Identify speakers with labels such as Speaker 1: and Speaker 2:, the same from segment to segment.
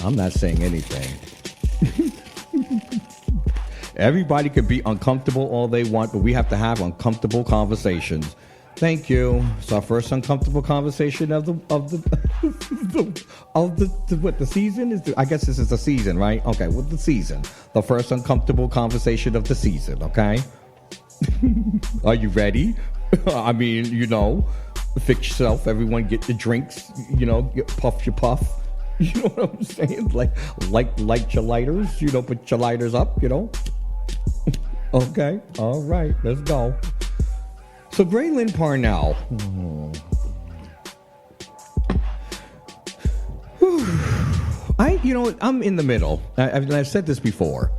Speaker 1: I'm not saying anything. Everybody can be uncomfortable all they want, but we have to have uncomfortable conversations. Thank you. It's our first uncomfortable conversation of the what the season is. I guess this is the season, right? Okay, with the season, the first uncomfortable conversation of the season. Okay, are you ready? I mean, fix yourself. Everyone, get your drinks. Puff your puff. You know what I'm saying? Light your lighters. Put your lighters up. Okay, all right, let's go. So Grayling Parnell. I'm in the middle. I've said this before.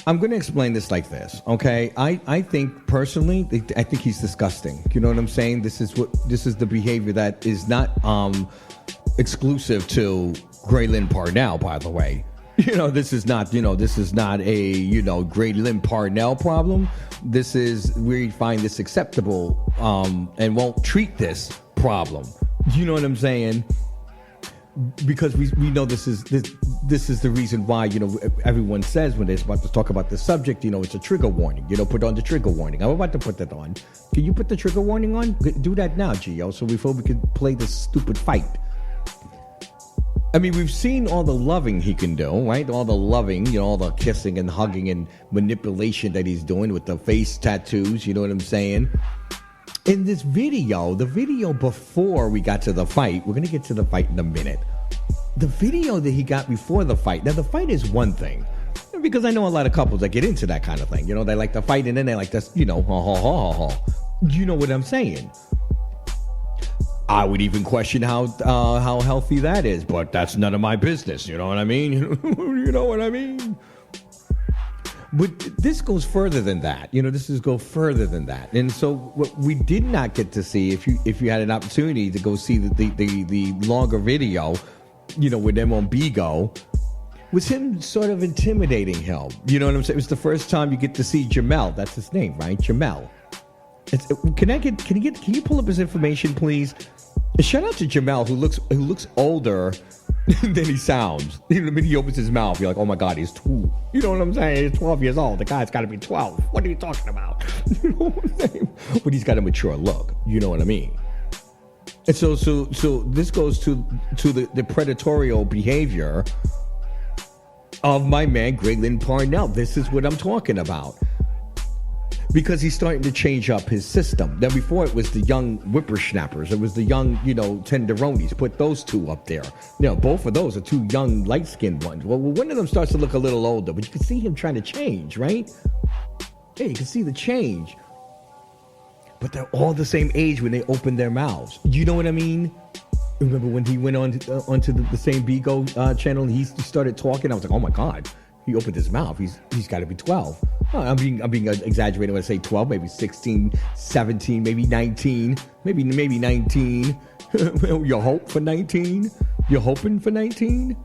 Speaker 1: I'm going to explain this like this, okay? I think personally, I think he's disgusting. You know what I'm saying? This is the behavior that is not exclusive to Grayling Parnell, by the way. This is not a Grayling Parnell problem. We find this acceptable and won't treat this problem. Do you know what I'm saying? Because we know this is the reason why, everyone says when they're about to talk about the subject, it's a trigger warning. Put on the trigger warning. I'm about to put that on. Can you put the trigger warning on? Do that now, Gio, so before we can play this stupid fight. I mean, we've seen all the loving he can do, right? All the loving, all the kissing and hugging and manipulation that he's doing with the face tattoos, you know what I'm saying? In this video, the video before we got to the fight, we're going to get to the fight in a minute. The video that he got before the fight, now the fight is one thing, because I know a lot of couples that get into that kind of thing. They like to fight and then they like to, You know what I'm saying? I would even question how healthy that is, but that's none of my business. You know what I mean? You know what I mean? But this goes further than that. Go further than that. And so what we did not get to see, if you had an opportunity to go see the longer video, with them on Bigo, was him sort of intimidating him. You know what I'm saying? It was the first time you get to see Jamel. That's his name, right? Jamel. Can you pull up his information, please? Shout out to Jamel, who looks older than he sounds. When he opens his mouth, you're like, oh my God, he's 2. You know what I'm saying? He's 12 years old. The guy's got to be 12. What are you talking about? You know what I'm saying? But he's got a mature look. You know what I mean? And so this goes to the predatorial behavior of my man Grayling Parnell. This is what I'm talking about. Because he's starting to change up his system. Now, before it was the young whippersnappers. It was the young, tenderonis. Put those two up there. Both of those are two young, light-skinned ones. Well, one of them starts to look a little older, but you can see him trying to change, right? Yeah, you can see the change. But they're all the same age when they open their mouths. You know what I mean? Remember when he went onto the same Bigo channel and he started talking? I was like, oh my God. He opened his mouth. He's got to be 12. I'm being exaggerating when I say 12, maybe 16, 17, maybe 19, maybe 19. You hope for 19? You're hoping for 19?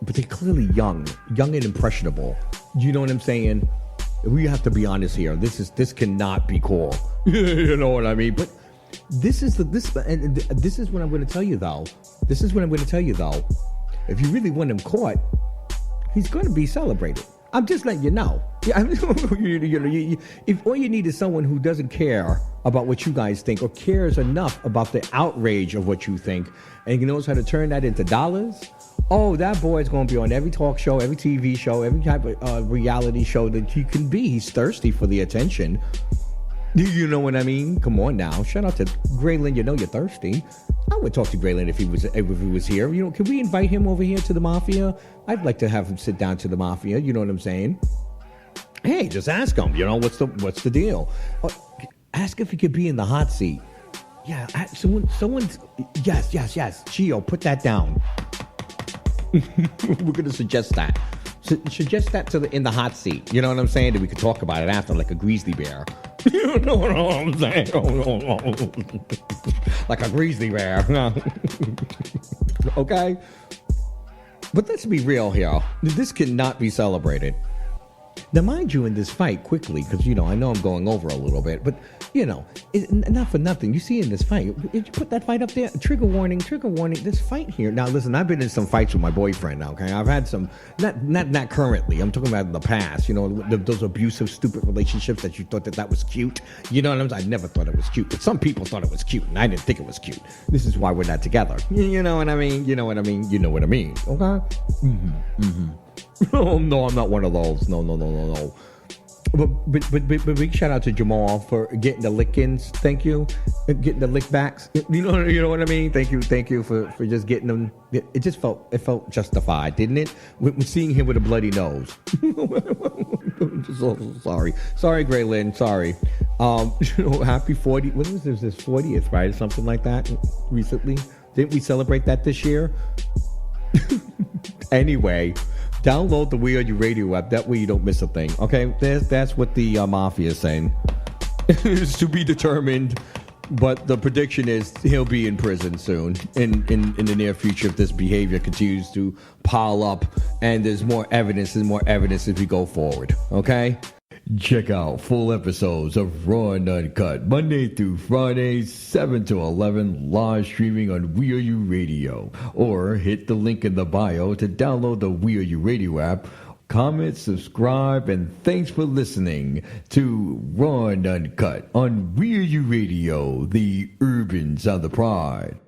Speaker 1: But they're clearly young and impressionable. You know what I'm saying? We have to be honest here. This cannot be cool. You know what I mean? But this is what I'm going to tell you though. If you really want him caught, he's going to be celebrated. I'm just letting you know. If all you need is someone who doesn't care about what you guys think or cares enough about the outrage of what you think and he knows how to turn that into dollars, that boy is going to be on every talk show, every TV show, every type of reality show that he can be. He's thirsty for the attention. You know what I mean? Come on now. Shout out to Grayling. You're thirsty. I would talk to Grayling if he was here. Can we invite him over here to the Mafia? I'd like to have him sit down to the Mafia. You know what I'm saying? Hey, just ask him. What's the deal? Ask if he could be in the hot seat. Yeah, someone's. Yes. Gio, put that down. We're gonna suggest that. Suggest that in the hot seat. You know what I'm saying? That we could talk about it after, like a grizzly bear. You know what I'm saying? Like a grizzly bear. Okay? But let's be real here. This cannot be celebrated. Now, mind you, in this fight, quickly, because, I know I'm going over a little bit, but not for nothing. You see in this fight, you put that fight up there. Trigger warning. This fight here. Now, listen, I've been in some fights with my boyfriend. Okay, I've had some, not currently. I'm talking about in the past. Those abusive, stupid relationships that you thought that was cute. You know what I'm saying? I never thought it was cute, but some people thought it was cute, and I didn't think it was cute. This is why we're not together. You know what I mean? You know what I mean? You know what I mean? Okay. Oh no, I'm not one of those. No. But big shout out to Jamal for getting the lick-ins. Thank you, getting the lick-backs. You know what I mean. Thank you for just getting them. It felt justified, didn't it? With seeing him with a bloody nose. Sorry, Grayling. Sorry. Happy 40. What is this? This 40th, right? Something like that. Recently, didn't we celebrate that this year? Anyway. Download the We Are You Radio app. That way you don't miss a thing. Okay, that's what the mafia is saying. It's to be determined, but the prediction is he'll be in prison soon, in the near future, if this behavior continues to pile up, and there's more evidence as we go forward. Okay. Check out full episodes of Raw and Uncut Monday through Friday, 7 to 11, live streaming on We Are You Radio. Or hit the link in the bio to download the We Are You Radio app. Comment, subscribe, and thanks for listening to Raw and Uncut on We Are You Radio, the Urban Sound of Pride.